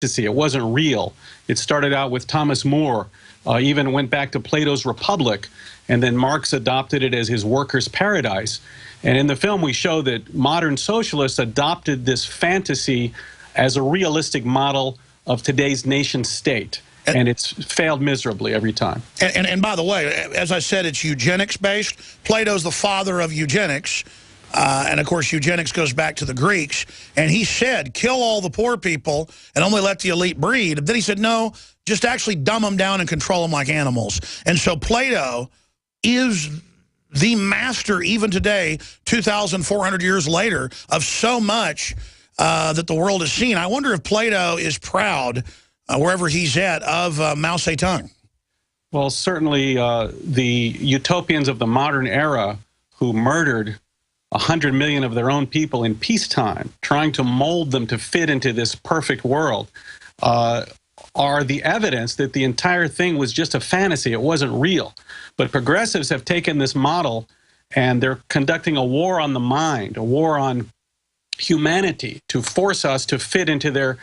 fantasy. It wasn't real. It started out with Thomas More, even went back to Plato's Republic, and then Marx adopted it as his workers' paradise. And in the film, we show that modern socialists adopted this fantasy as a realistic model of today's nation state. And it's failed miserably every time. And by the way, as I said, it's eugenics-based. Plato's the father of eugenics. And, of course, eugenics goes back to the Greeks. And he said, kill all the poor people and only let the elite breed. And then he said, no, just actually dumb them down and control them like animals. And so Plato is the master, even today, 2,400 years later, of so much that the world has seen. I wonder if Plato is proud, wherever he's at, of Mao Zedong. Well, certainly the utopians of the modern era who murdered 100 million of their own people in peacetime, trying to mold them to fit into this perfect world, are the evidence that the entire thing was just a fantasy. It wasn't real. But progressives have taken this model and they're conducting a war on the mind, a war on humanity to force us to fit into their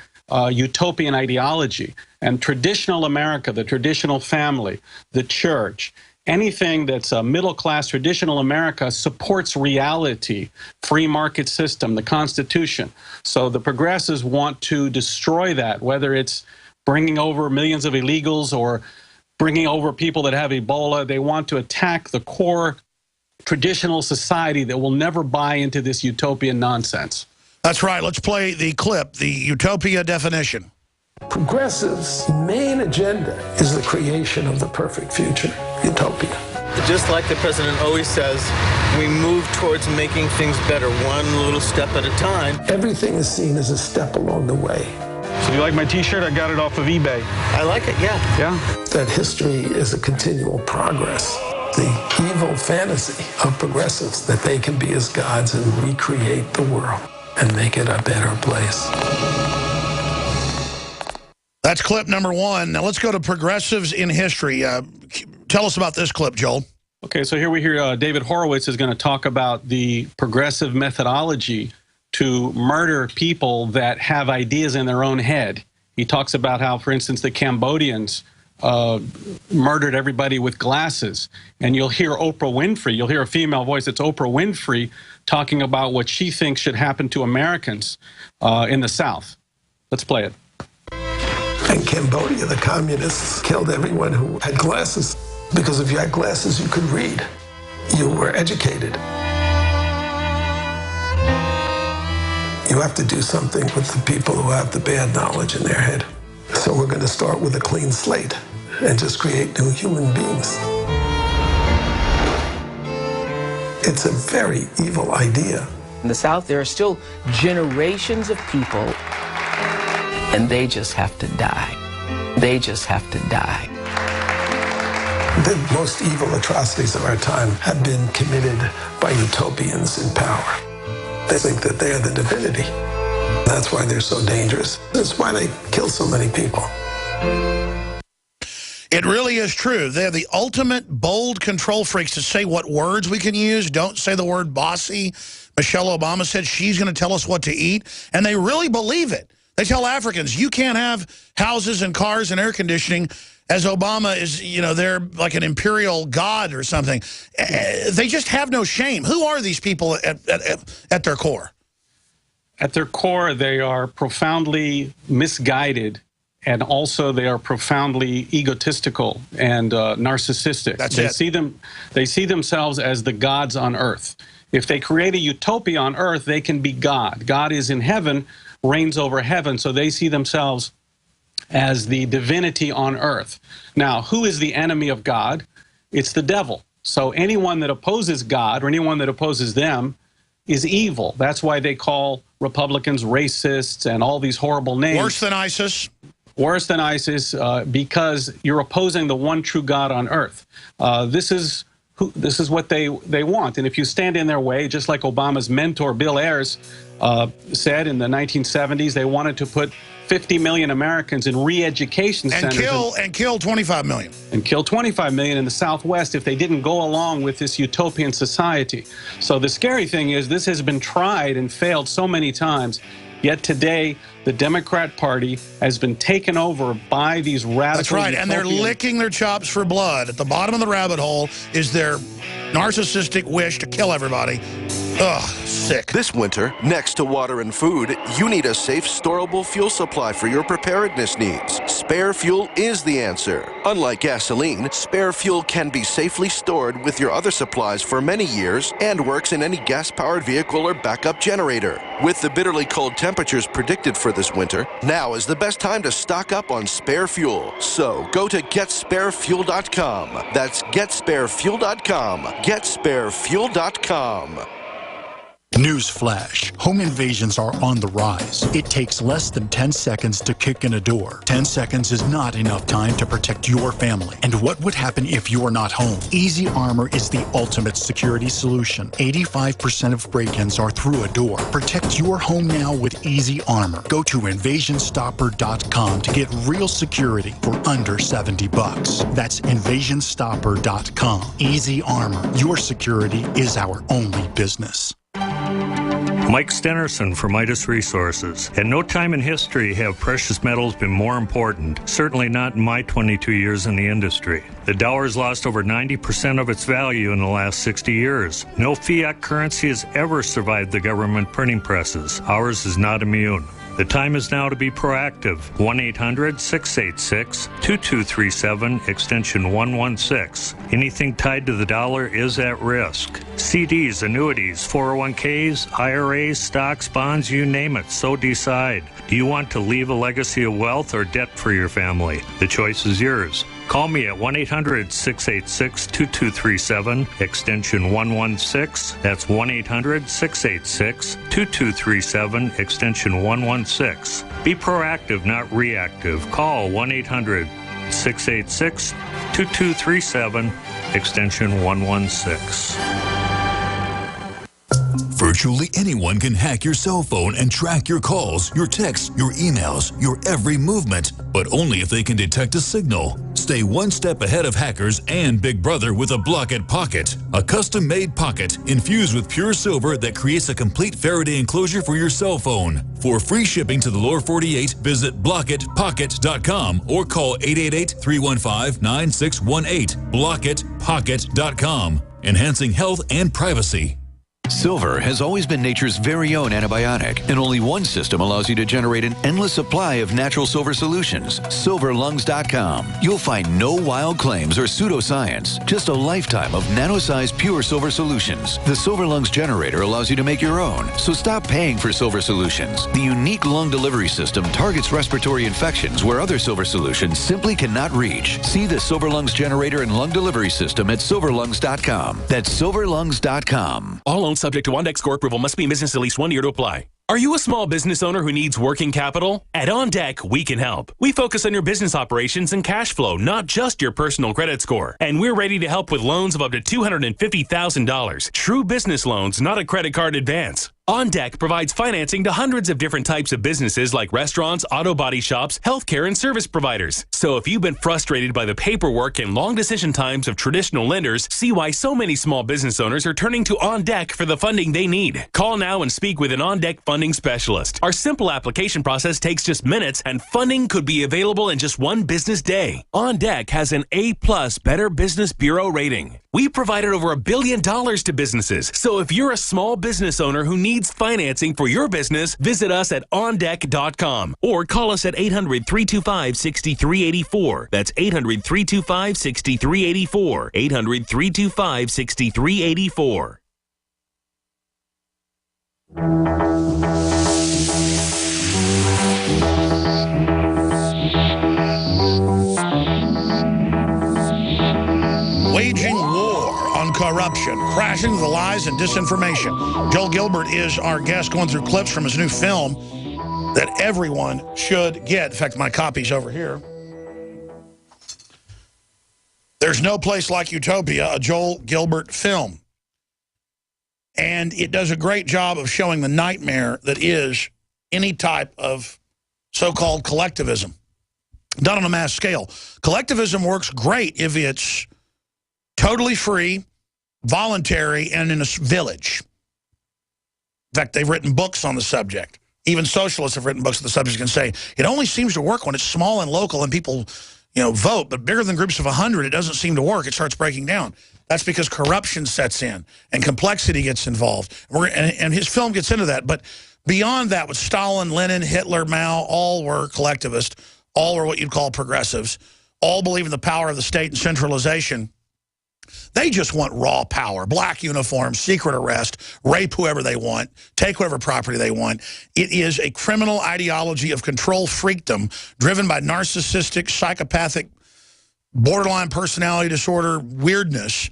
utopian ideology. And traditional America, the traditional family, the church, anything that's a middle-class traditional America supports reality, free market system, the Constitution. So the progressives want to destroy that, whether it's bringing over millions of illegals or bringing over people that have Ebola. They want to attack the core traditional society that will never buy into this utopian nonsense. That's right. Let's play the clip, the utopia definition. Progressives' main agenda is the creation of the perfect future, utopia. Just like the president always says, we move towards making things better, one little step at a time. Everything is seen as a step along the way. So do you like my t-shirt? I got it off of eBay. I like it, yeah. Yeah? That history is a continual progress. The evil fantasy of progressives that they can be as gods and recreate the world and make it a better place. That's clip number one. Now let's go to progressives in history. Tell us about this clip, Joel. Okay, so here we hear David Horowitz is going to talk about the progressive methodology to murder people that have ideas in their own head. He talks about how, for instance, the Cambodians murdered everybody with glasses. And you'll hear Oprah Winfrey, you'll hear a female voice, it's Oprah Winfrey talking about what she thinks should happen to Americans in the South. Let's play it. In Cambodia, the communists killed everyone who had glasses, because if you had glasses, you could read. You were educated. You have to do something with the people who have the bad knowledge in their head. So we're going to start with a clean slate and just create new human beings. It's a very evil idea. In the South, there are still generations of people, and they just have to die. They just have to die. The most evil atrocities of our time have been committed by utopians in power. They think that they're the divinity. That's why they're so dangerous. That's why they kill so many people. It really is true. They're the ultimate bold control freaks to say what words we can use. Don't say the word bossy. Michelle Obama said she's going to tell us what to eat. And they really believe it. They tell Africans, you can't have houses and cars and air conditioning, as Obama is, you know, they're like an imperial god or something. They just have no shame. Who are these people at their core? At their core, they are profoundly misguided, and also they are profoundly egotistical and narcissistic. That's they it. They see themselves as the gods on earth. If they create a utopia on earth, they can be God. God is in heaven, reigns over heaven, so they see themselves as the divinity on earth. Now, who is the enemy of God? It's the devil. So anyone that opposes God or anyone that opposes them is evil. That's why they call Republicans racists and all these horrible names. Worse than ISIS? Worse than ISIS, because you're opposing the one true God on earth. This is what they want. And if you stand in their way, just like Obama's mentor, Bill Ayers, said in the 1970s, they wanted to put 50 million Americans in re-education centers. And kill 25 million. And kill 25 million in the Southwest if they didn't go along with this utopian society. So the scary thing is this has been tried and failed so many times. Yet today, the Democrat Party has been taken over by these radical... That's right, and they're licking their chops for blood. At the bottom of the rabbit hole is their narcissistic wish to kill everybody. Ugh, sick. This winter, next to water and food, you need a safe, storable fuel supply for your preparedness needs. Spare fuel is the answer. Unlike gasoline, spare fuel can be safely stored with your other supplies for many years and works in any gas-powered vehicle or backup generator. With the bitterly cold temperatures predicted for this winter, now is the best time to stock up on spare fuel. So go to GetSpareFuel.com. That's GetSpareFuel.com. GetSpareFuel.com. Newsflash. Home invasions are on the rise. It takes less than 10 seconds to kick in a door. 10 seconds is not enough time to protect your family. And what would happen if you're not home? Easy Armor is the ultimate security solution. 85% of break-ins are through a door. Protect your home now with Easy Armor. Go to InvasionStopper.com to get real security for under $70. That's InvasionStopper.com. Easy Armor. Your security is our only business. Mike Stenerson for Midas Resources. At no time in history have precious metals been more important, certainly not in my 22 years in the industry. The dollar has lost over 90% of its value in the last 60 years. No fiat currency has ever survived the government printing presses. Ours is not immune. The time is now to be proactive. 1-800-686-2237, extension 116. Anything tied to the dollar is at risk. CDs, annuities, 401ks, IRAs, stocks, bonds, you name it, so decide. Do you want to leave a legacy of wealth or debt for your family? The choice is yours. Call me at 1-800-686-2237, extension 116. That's 1-800-686-2237, extension 116. Be proactive, not reactive. Call 1-800-686-2237, extension 116. Virtually anyone can hack your cell phone and track your calls, your texts, your emails, your every movement, but only if they can detect a signal. Stay one step ahead of hackers and Big Brother with a Block-It Pocket, a custom-made pocket infused with pure silver that creates a complete Faraday enclosure for your cell phone. For free shipping to the lower 48, visit blockitpocket.com or call 888-315-9618. blockitpocket.com, enhancing health and privacy. Silver has always been nature's very own antibiotic, and only one system allows you to generate an endless supply of natural silver solutions. SilverLungs.com. You'll find no wild claims or pseudoscience, just a lifetime of nano-sized pure silver solutions. The Silver Lungs generator allows you to make your own, so stop paying for silver solutions. The unique lung delivery system targets respiratory infections where other silver solutions simply cannot reach. See the Silver Lungs generator and lung delivery system at SilverLungs.com. That's SilverLungs.com. All loans subject to OnDeck score approval, must be in business at least 1 year to apply. Are you a small business owner who needs working capital? At OnDeck, we can help. We focus on your business operations and cash flow, not just your personal credit score. And we're ready to help with loans of up to $250,000. True business loans, not a credit card advance. OnDeck provides financing to hundreds of different types of businesses like restaurants, auto body shops, healthcare, and service providers. So if you've been frustrated by the paperwork and long decision times of traditional lenders, see why so many small business owners are turning to OnDeck for the funding they need. Call now and speak with an OnDeck funding specialist. Our simple application process takes just minutes, and funding could be available in just one business day. OnDeck has an A+ Better Business Bureau rating. We provided over $1 billion to businesses. So if you're a small business owner who needs financing for your business, visit us at OnDeck.com or call us at 800-325-6384. That's 800-325-6384. 800-325-6384. Waging war on corruption, crashing the lies and disinformation. Joel Gilbert is our guest, going through clips from his new film that everyone should get. In fact, my copy's over here. There's No Place Like Utopia, a Joel Gilbert film. And it does a great job of showing the nightmare that is any type of so-called collectivism done on a mass scale. Collectivism works great if it's totally free, voluntary, and in a village. In fact, they've written books on the subject. Even socialists have written books on the subject and say it only seems to work when it's small and local and people, vote. But bigger than groups of 100, it doesn't seem to work. It starts breaking down. That's because corruption sets in and complexity gets involved. And his film gets into that. But beyond that, with Stalin, Lenin, Hitler, Mao, all were collectivists. All were what you'd call progressives. All believe in the power of the state and centralization. They just want raw power, black uniforms, secret arrest, rape whoever they want, take whatever property they want. It is a criminal ideology of control freakdom driven by narcissistic, psychopathic, borderline personality disorder weirdness,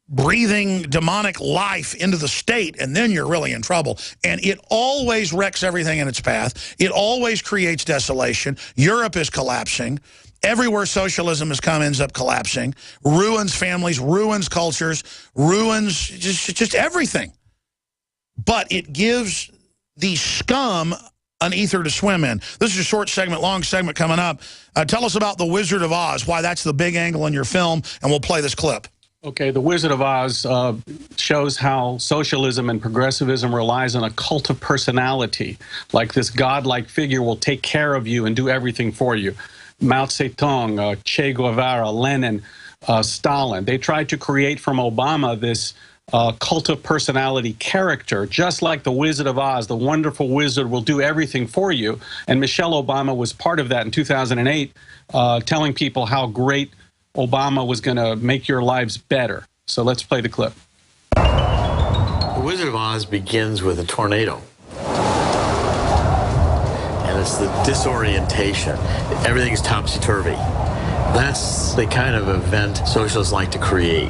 breathing demonic life into the state, and then you're really in trouble. And it always wrecks everything in its path. It always creates desolation. Europe is collapsing. Everywhere socialism has come ends up collapsing, ruins families, ruins cultures, ruins just everything. But it gives the scum an ether to swim in. This is a short segment, long segment coming up. Tell us about The Wizard of Oz, why that's the big angle in your film, and we'll play this clip. Okay, The Wizard of Oz shows how socialism and progressivism relies on a cult of personality. Like this godlike figure will take care of you and do everything for you. Mao Zedong, Che Guevara, Lenin, Stalin. They tried to create from Obama this cult of personality character, just like the Wizard of Oz. The wonderful wizard will do everything for you. And Michelle Obama was part of that in 2008, telling people how great Obama was going to make your lives better. So let's play the clip. The Wizard of Oz begins with a tornado. And it's the disorientation. Everything's topsy-turvy. That's the kind of event socialists like to create,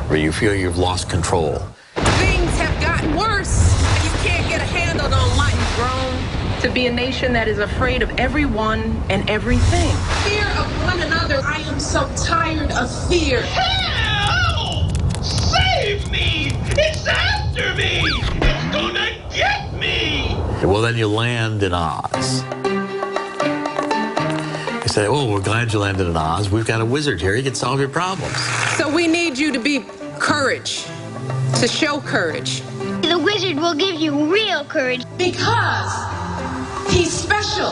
where you feel you've lost control. Things have gotten worse. You can't get a handle on life. We've grown to be a nation that is afraid of everyone and everything. Fear of one another. I am so tired of fear. Help! Save me! It's after me! It's gonna get me! Well, then you land in Oz. You say, oh, we're glad you landed in Oz. We've got a wizard here. He can solve your problems. So we need you to be courage, to show courage. The wizard will give you real courage. Because he's special.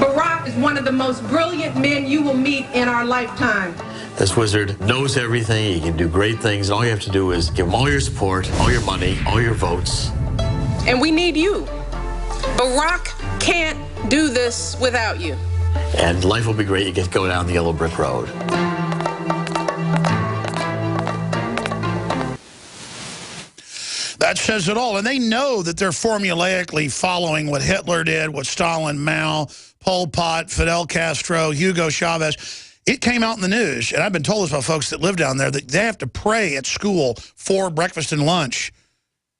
Barack is one of the most brilliant men you will meet in our lifetime. This wizard knows everything. He can do great things. And all you have to do is give him all your support, all your money, all your votes. And we need you. Barack can't do this without you. And life will be great. You get to go down the yellow brick road. That says it all. And they know that they're formulaically following what Hitler did, what Stalin, Mao, Pol Pot, Fidel Castro, Hugo Chavez. It came out in the news, and I've been told this by folks that live down there, that they have to pray at school for breakfast and lunch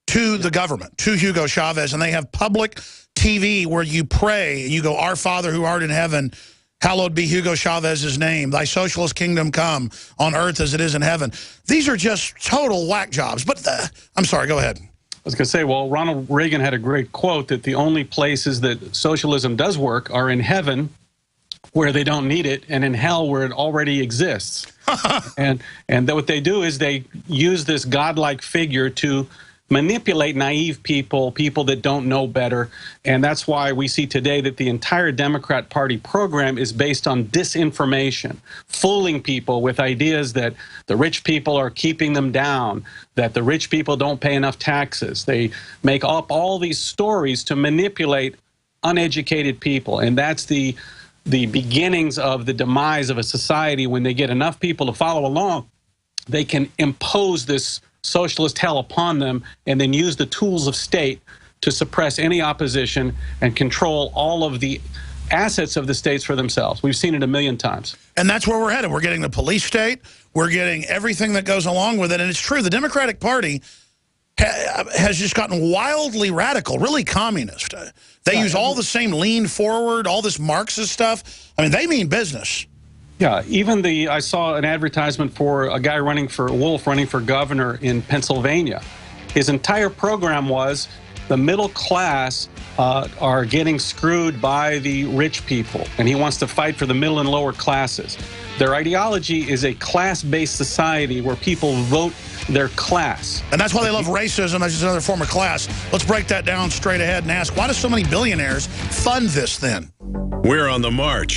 to the government, to Hugo Chavez, and they have public TV where you pray, and you go, Our Father who art in heaven, hallowed be Hugo Chavez's name. Thy socialist kingdom come on earth as it is in heaven. These are just total whack jobs. But I'm sorry, go ahead. I was going to say, well, Ronald Reagan had a great quote that the only places that socialism does work are in heaven, where they don't need it, and in hell, where it already exists. and what they do is they use this godlike figure to manipulate naive people, people that don't know better. And that's why we see today that the entire Democrat Party program is based on disinformation, fooling people with ideas that the rich people are keeping them down, that the rich people don't pay enough taxes. They make up all these stories to manipulate uneducated people. And that's the beginnings of the demise of a society. When they get enough people to follow along, they can impose this socialist hell upon them and then use the tools of state to suppress any opposition and control all of the assets of the states for themselves. We've seen it a million times. And that's where we're headed. We're getting the police state. We're getting everything that goes along with it. And it's true, the Democratic Party has just gotten wildly radical, really communist. They use all the same lean forward, all this Marxist stuff. I mean, they mean business. Yeah, even I saw an advertisement for a guy running for governor in Pennsylvania. His entire program was the middle class are getting screwed by the rich people, and he wants to fight for the middle and lower classes. Their ideology is a class-based society where people vote their class. And that's why they love racism. That's just another form of class. Let's break that down straight ahead and ask, why do so many billionaires fund this then? We're on the march.